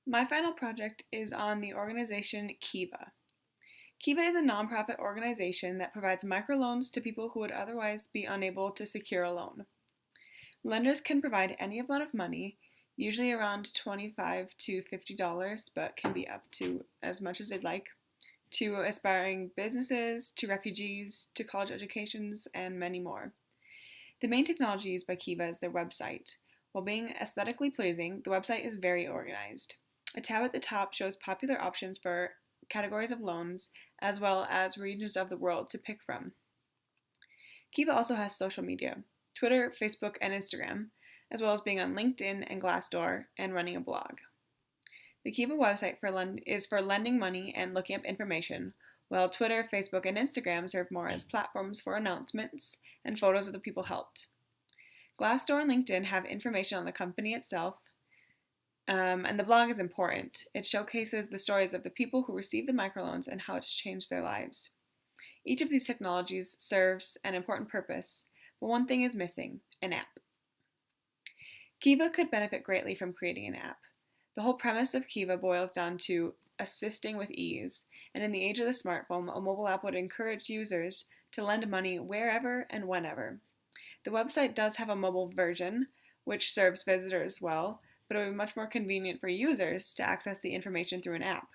My final project is on the organization Kiva. Kiva is a nonprofit organization that provides microloans to people who would otherwise be unable to secure a loan. Lenders can provide any amount of money, usually around $25 to $50, but can be up to as much as they'd like, to aspiring businesses, to refugees, to college educations, and many more. The main technology used by Kiva is their website. While being aesthetically pleasing, the website is very organized. A tab at the top shows popular options for categories of loans, as well as regions of the world to pick from. Kiva also has social media: Twitter, Facebook, and Instagram, as well as being on LinkedIn and Glassdoor and running a blog. The Kiva website is for lending money and looking up information, while Twitter, Facebook, and Instagram serve more as platforms for announcements and photos of the people helped. Glassdoor and LinkedIn have information on the company itself, and the blog is important. It showcases the stories of the people who receive the microloans and how it's changed their lives. Each of these technologies serves an important purpose, but one thing is missing: an app. Kiva could benefit greatly from creating an app. The whole premise of Kiva boils down to assisting with ease, and in the age of the smartphone, a mobile app would encourage users to lend money wherever and whenever. The website does have a mobile version, which serves visitors well, but it would be much more convenient for users to access the information through an app.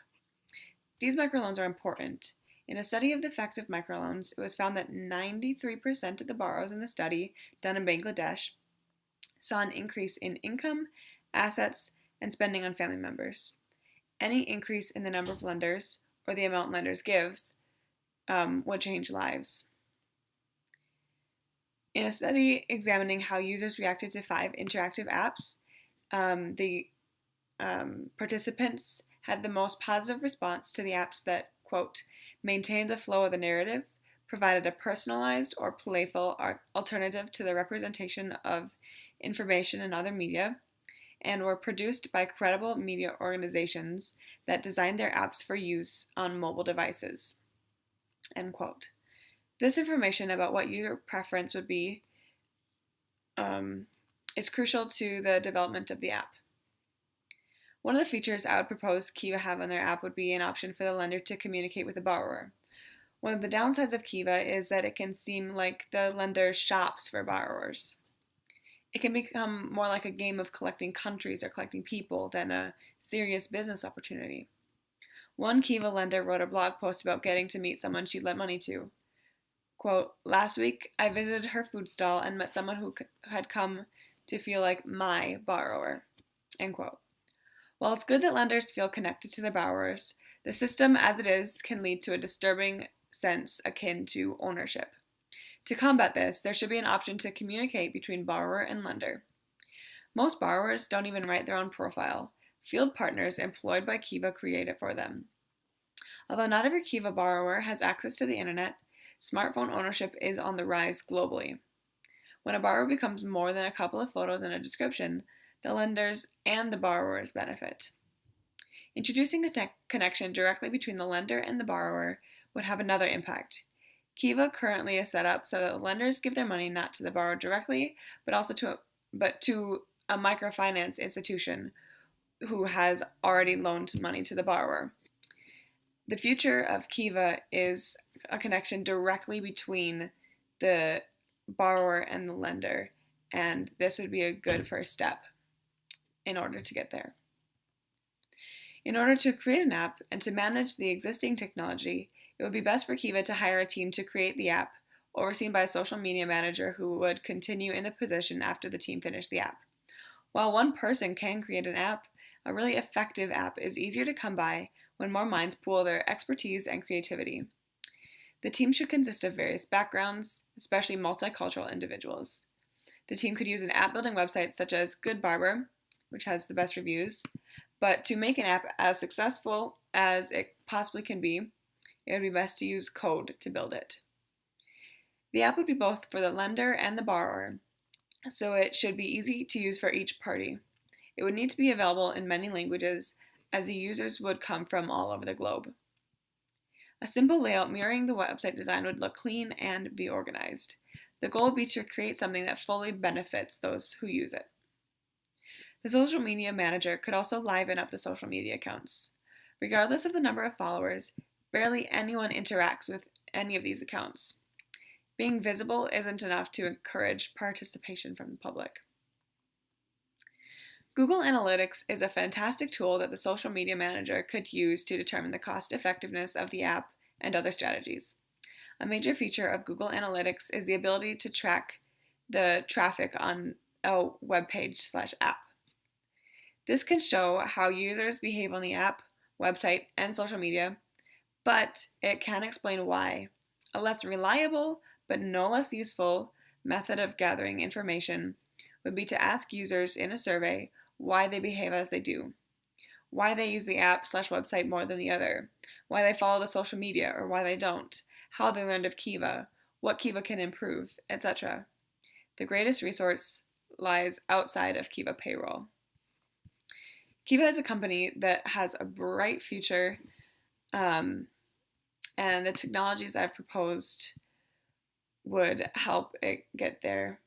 These microloans are important. In a study of the effect of microloans, it was found that 93% of the borrowers in the study, done in Bangladesh, saw an increase in income, assets, and spending on family members. Any increase in the number of lenders, or the amount lenders gives, would change lives. In a study examining how users reacted to 5 interactive apps, the participants had the most positive response to the apps that, quote, maintained the flow of the narrative, provided a personalized or playful alternative to the representation of information in other media, and were produced by credible media organizations that designed their apps for use on mobile devices, end quote. This information about what user preference would be is crucial to the development of the app. One of the features I would propose Kiva have on their app would be an option for the lender to communicate with the borrower. One of the downsides of Kiva is that it can seem like the lender shops for borrowers. It can become more like a game of collecting countries or collecting people than a serious business opportunity. One Kiva lender wrote a blog post about getting to meet someone she lent money to. Quote, "Last week I visited her food stall and met someone who had come to feel like my borrower," end quote. While it's good that lenders feel connected to their borrowers, the system as it is can lead to a disturbing sense akin to ownership. To combat this, there should be an option to communicate between borrower and lender. Most borrowers don't even write their own profile. Field partners employed by Kiva create it for them. Although not every Kiva borrower has access to the internet, smartphone ownership is on the rise globally. When a borrower becomes more than a couple of photos and a description, the lenders and the borrowers benefit. Introducing a connection directly between the lender and the borrower would have another impact. Kiva currently is set up so that lenders give their money not to the borrower directly, but to a microfinance institution who has already loaned money to the borrower. The future of Kiva is a connection directly between the borrower and the lender, and this would be a good first step in order to get there. In order to create an app and to manage the existing technology, it would be best for Kiva to hire a team to create the app, overseen by a social media manager who would continue in the position after the team finished the app. While one person can create an app, a really effective app is easier to come by when more minds pool their expertise and creativity. The team should consist of various backgrounds, especially multicultural individuals. The team could use an app-building website such as Good Barber, which has the best reviews, but to make an app as successful as it possibly can be, it would be best to use code to build it. The app would be both for the lender and the borrower, so it should be easy to use for each party. It would need to be available in many languages, as the users would come from all over the globe. A simple layout mirroring the website design would look clean and be organized. The goal would be to create something that fully benefits those who use it. The social media manager could also liven up the social media accounts. Regardless of the number of followers, barely anyone interacts with any of these accounts. Being visible isn't enough to encourage participation from the public. Google Analytics is a fantastic tool that the social media manager could use to determine the cost effectiveness of the app and other strategies. A major feature of Google Analytics is the ability to track the traffic on a web page/app. This can show how users behave on the app, website, and social media, but it can explain why. A less reliable, but no less useful, method of gathering information would be to ask users in a survey why they behave as they do, why they use the app/website more than the other, why they follow the social media or why they don't, how they learned of Kiva, what Kiva can improve, etc. The greatest resource lies outside of Kiva payroll. Kiva is a company that has a bright future, and the technologies I've proposed would help it get there